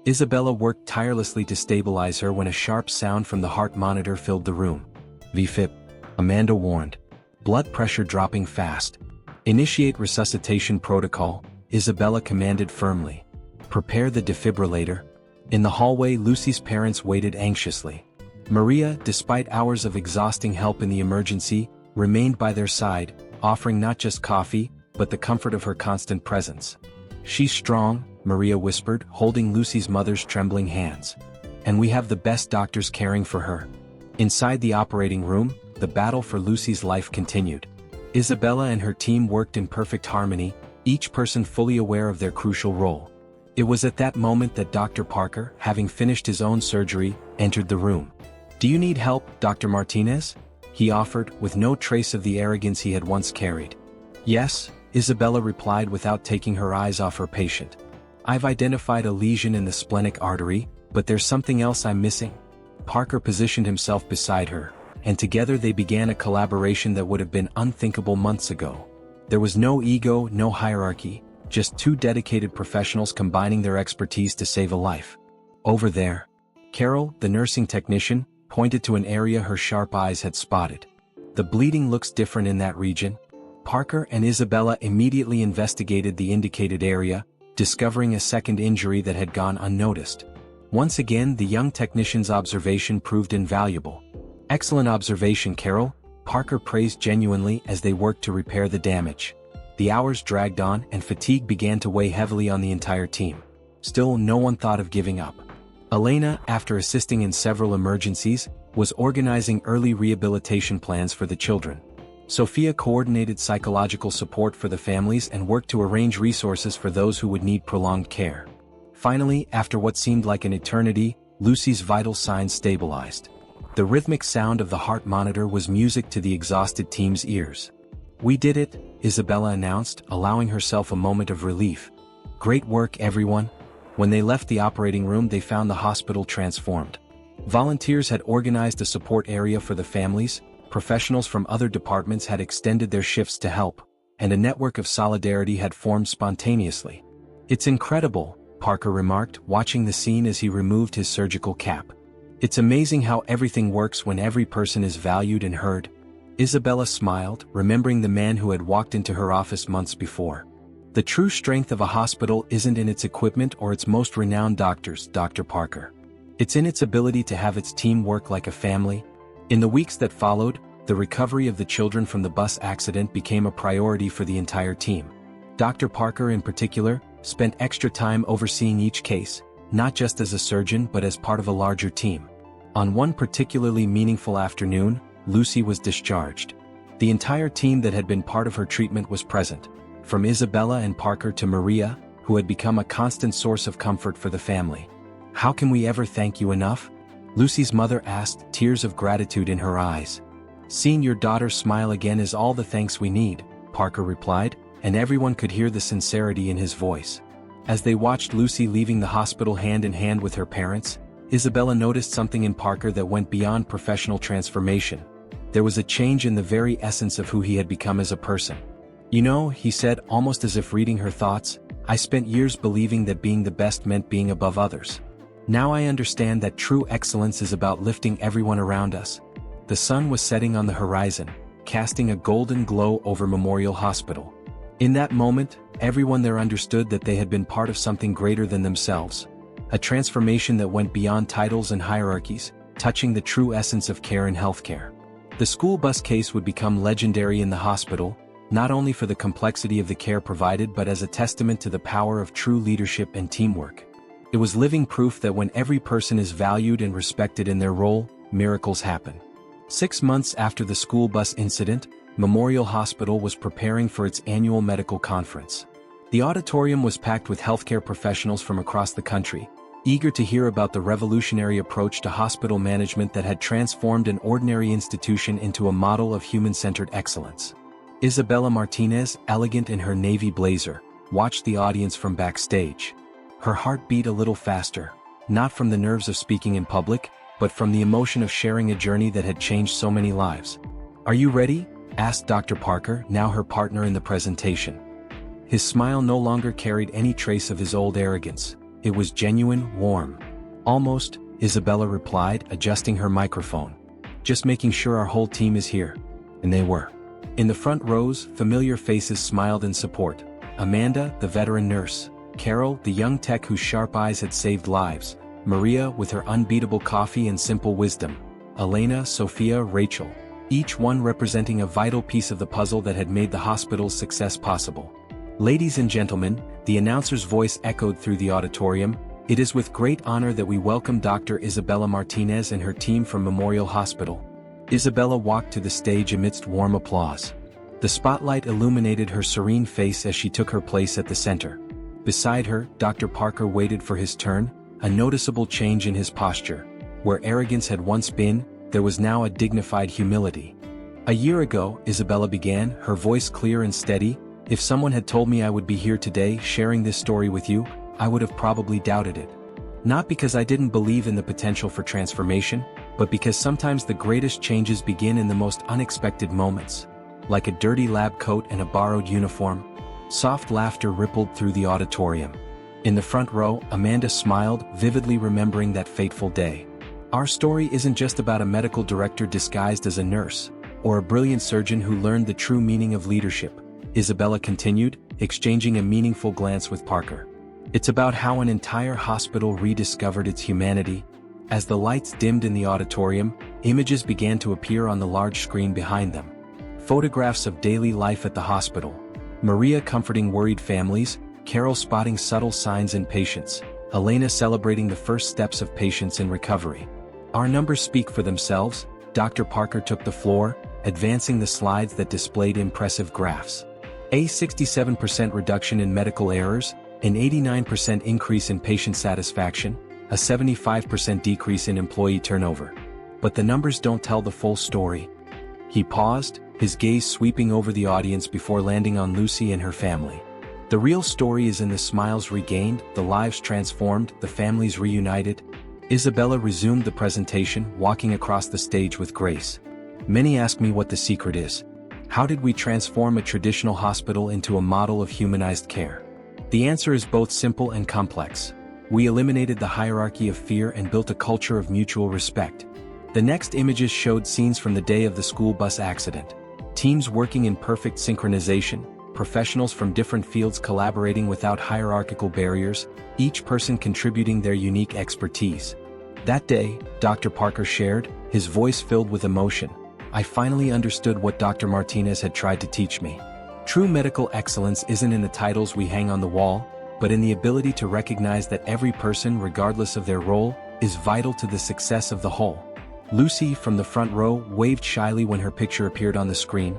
S1: Isabella worked tirelessly to stabilize her when a sharp sound from the heart monitor filled the room. "VFib," Amanda warned. "Blood pressure dropping fast." "Initiate resuscitation protocol," Isabella commanded firmly. "Prepare the defibrillator." In the hallway, Lucy's parents waited anxiously. Maria, despite hours of exhausting help in the emergency, remained by their side, offering not just coffee, but the comfort of her constant presence. "She's strong," Maria whispered, holding Lucy's mother's trembling hands. "And we have the best doctors caring for her." Inside the operating room, the battle for Lucy's life continued. Isabella and her team worked in perfect harmony, each person fully aware of their crucial role. It was at that moment that Dr. Parker, having finished his own surgery, entered the room. "Do you need help, Dr. Martinez?" he offered, with no trace of the arrogance he had once carried. "Yes," Isabella replied without taking her eyes off her patient. "I've identified a lesion in the splenic artery, but there's something else I'm missing." Parker positioned himself beside her, and together they began a collaboration that would have been unthinkable months ago. There was no ego, no hierarchy, just two dedicated professionals combining their expertise to save a life. "Over there." Carol, the nursing technician, pointed to an area her sharp eyes had spotted. "The bleeding looks different in that region." Parker and Isabella immediately investigated the indicated area, discovering a second injury that had gone unnoticed. Once again, the young technician's observation proved invaluable. "Excellent observation, Carol," Parker praised genuinely as they worked to repair the damage. The hours dragged on and fatigue began to weigh heavily on the entire team. Still, no one thought of giving up. Elena, after assisting in several emergencies, was organizing early rehabilitation plans for the children. Sophia coordinated psychological support for the families and worked to arrange resources for those who would need prolonged care. Finally, after what seemed like an eternity, Lucy's vital signs stabilized. The rhythmic sound of the heart monitor was music to the exhausted team's ears. "We did it," Isabella announced, allowing herself a moment of relief. "Great work, everyone." When they left the operating room, they found the hospital transformed. Volunteers had organized a support area for the families, professionals from other departments had extended their shifts to help, and a network of solidarity had formed spontaneously. "It's incredible," Parker remarked, watching the scene as he removed his surgical cap. "It's amazing how everything works when every person is valued and heard." Isabella smiled, remembering the man who had walked into her office months before. "The true strength of a hospital isn't in its equipment or its most renowned doctors, Dr. Parker. It's in its ability to have its team work like a family." In the weeks that followed, the recovery of the children from the bus accident became a priority for the entire team. Dr. Parker, in particular, spent extra time overseeing each case, not just as a surgeon but as part of a larger team. On one particularly meaningful afternoon, Lucy was discharged. The entire team that had been part of her treatment was present, from Isabella and Parker to Maria, who had become a constant source of comfort for the family. "How can we ever thank you enough?" Lucy's mother asked, tears of gratitude in her eyes. "Seeing your daughter smile again is all the thanks we need," Parker replied, and everyone could hear the sincerity in his voice. As they watched Lucy leaving the hospital hand in hand with her parents, Isabella noticed something in Parker that went beyond professional transformation. There was a change in the very essence of who he had become as a person. "You know," he said, almost as if reading her thoughts, "I spent years believing that being the best meant being above others. Now I understand that true excellence is about lifting everyone around us." The sun was setting on the horizon, casting a golden glow over Memorial Hospital. In that moment, everyone there understood that they had been part of something greater than themselves. A transformation that went beyond titles and hierarchies, touching the true essence of care in healthcare. The school bus case would become legendary in the hospital, not only for the complexity of the care provided but as a testament to the power of true leadership and teamwork. It was living proof that when every person is valued and respected in their role, miracles happen. 6 months after the school bus incident, Memorial Hospital was preparing for its annual medical conference. The auditorium was packed with healthcare professionals from across the country, eager to hear about the revolutionary approach to hospital management that had transformed an ordinary institution into a model of human-centered excellence. Isabella Martinez, elegant in her navy blazer, watched the audience from backstage. Her heart beat a little faster, not from the nerves of speaking in public, but from the emotion of sharing a journey that had changed so many lives. "Are you ready?" asked Dr. Parker, now her partner in the presentation. His smile no longer carried any trace of his old arrogance. It was genuine, warm. "Almost," Isabella replied, adjusting her microphone. "Just making sure our whole team is here." And they were. In the front rows, familiar faces smiled in support. Amanda, the veteran nurse. Carol, the young tech whose sharp eyes had saved lives. Maria with her unbeatable coffee and simple wisdom, Elena, Sophia, Rachel, each one representing a vital piece of the puzzle that had made the hospital's success possible. Ladies and gentlemen, the announcer's voice echoed through the auditorium. It is with great honor that we welcome Dr. Isabella Martinez and her team from Memorial Hospital. Isabella walked to the stage amidst warm applause. The spotlight illuminated her serene face as she took her place at the center. Beside her, Dr. Parker waited for his turn, a noticeable change in his posture. Where arrogance had once been, there was now a dignified humility. A year ago, Isabella began, her voice clear and steady. If someone had told me I would be here today sharing this story with you, I would have probably doubted it. Not because I didn't believe in the potential for transformation, but because sometimes the greatest changes begin in the most unexpected moments. Like a dirty lab coat and a borrowed uniform. Soft laughter rippled through the auditorium. In the front row, Amanda smiled, vividly remembering that fateful day. Our story isn't just about a medical director disguised as a nurse, or a brilliant surgeon who learned the true meaning of leadership, Isabella continued, exchanging a meaningful glance with Parker. It's about how an entire hospital rediscovered its humanity. As the lights dimmed in the auditorium, images began to appear on the large screen behind them. Photographs of daily life at the hospital. Maria comforting worried families, Carol spotting subtle signs in patients, Elena celebrating the first steps of patients in recovery. Our numbers speak for themselves. Dr. Parker took the floor, advancing the slides that displayed impressive graphs. A 67% reduction in medical errors, an 89% increase in patient satisfaction, a 75% decrease in employee turnover. But the numbers don't tell the full story. He paused, his gaze sweeping over the audience before landing on Lucy and her family. The real story is in the smiles regained, the lives transformed, the families reunited. Isabella resumed the presentation, walking across the stage with grace. Many ask me what the secret is. How did we transform a traditional hospital into a model of humanized care? The answer is both simple and complex. We eliminated the hierarchy of fear and built a culture of mutual respect. The next images showed scenes from the day of the school bus accident. Teams working in perfect synchronization, professionals from different fields collaborating without hierarchical barriers, each person contributing their unique expertise. That day, Dr. Parker shared, his voice filled with emotion. I finally understood what Dr. Martinez had tried to teach me. True medical excellence isn't in the titles we hang on the wall, but in the ability to recognize that every person, regardless of their role, is vital to the success of the whole. Lucy, from the front row, waved shyly when her picture appeared on the screen.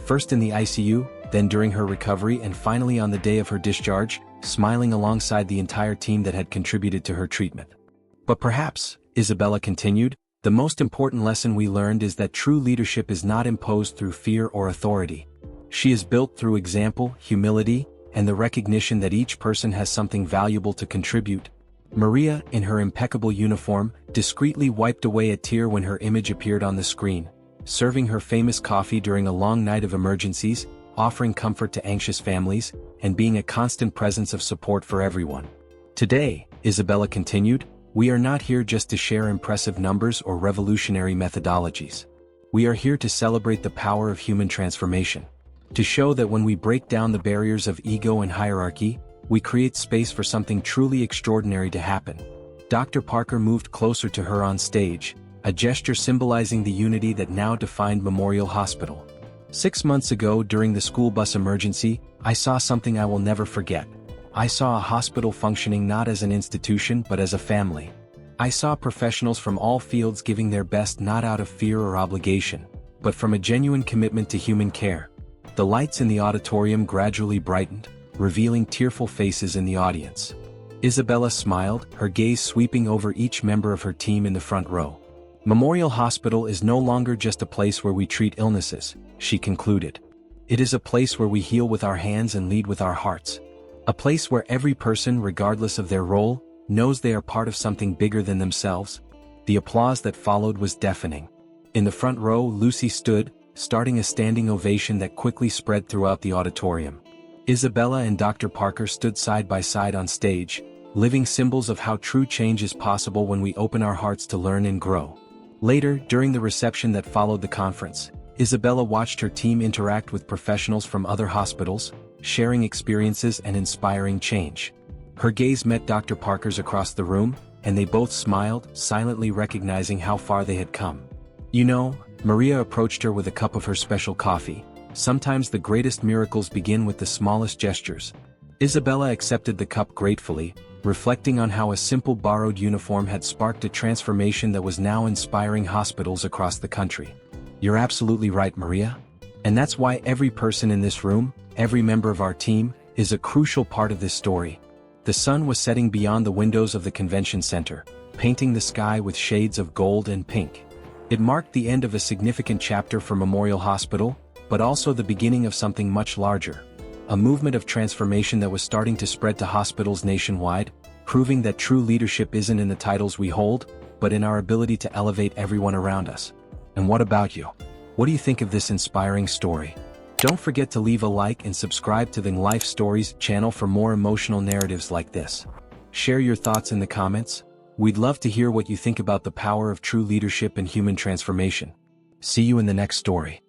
S1: First in the ICU, then during her recovery, and finally on the day of her discharge, smiling alongside the entire team that had contributed to her treatment. But perhaps, Isabella continued, the most important lesson we learned is that true leadership is not imposed through fear or authority. She is built through example, humility, and the recognition that each person has something valuable to contribute. Maria, in her impeccable uniform, discreetly wiped away a tear when her image appeared on the screen, serving her famous coffee during a long night of emergencies, offering comfort to anxious families, and being a constant presence of support for everyone. Today, Isabella continued, we are not here just to share impressive numbers or revolutionary methodologies. We are here to celebrate the power of human transformation. To show that when we break down the barriers of ego and hierarchy, we create space for something truly extraordinary to happen. Dr. Parker moved closer to her on stage, a gesture symbolizing the unity that now defined Memorial Hospital. 6 months ago, during the school bus emergency, I saw something I will never forget. I saw a hospital functioning not as an institution but as a family. I saw professionals from all fields giving their best not out of fear or obligation, but from a genuine commitment to human care. The lights in the auditorium gradually brightened, revealing tearful faces in the audience. Isabella smiled, her gaze sweeping over each member of her team in the front row. Memorial Hospital is no longer just a place where we treat illnesses, she concluded. It is a place where we heal with our hands and lead with our hearts. A place where every person, regardless of their role, knows they are part of something bigger than themselves. The applause that followed was deafening. In the front row, Lucy stood, starting a standing ovation that quickly spread throughout the auditorium. Isabella and Dr. Parker stood side by side on stage, living symbols of how true change is possible when we open our hearts to learn and grow. Later, during the reception that followed the conference, Isabella watched her team interact with professionals from other hospitals, sharing experiences and inspiring change. Her gaze met Dr. Parker's across the room, and they both smiled, silently recognizing how far they had come. You know, Maria approached her with a cup of her special coffee. Sometimes the greatest miracles begin with the smallest gestures. Isabella accepted the cup gratefully, reflecting on how a simple borrowed uniform had sparked a transformation that was now inspiring hospitals across the country. You're absolutely right, Maria. And that's why every person in this room, every member of our team, is a crucial part of this story. The sun was setting beyond the windows of the convention center, painting the sky with shades of gold and pink. It marked the end of a significant chapter for Memorial Hospital, but also the beginning of something much larger. A movement of transformation that was starting to spread to hospitals nationwide, proving that true leadership isn't in the titles we hold, but in our ability to elevate everyone around us. And what about you? What do you think of this inspiring story? Don't forget to leave a like and subscribe to the Life Stories channel for more emotional narratives like this. Share your thoughts in the comments. We'd love to hear what you think about the power of true leadership and human transformation. See you in the next story.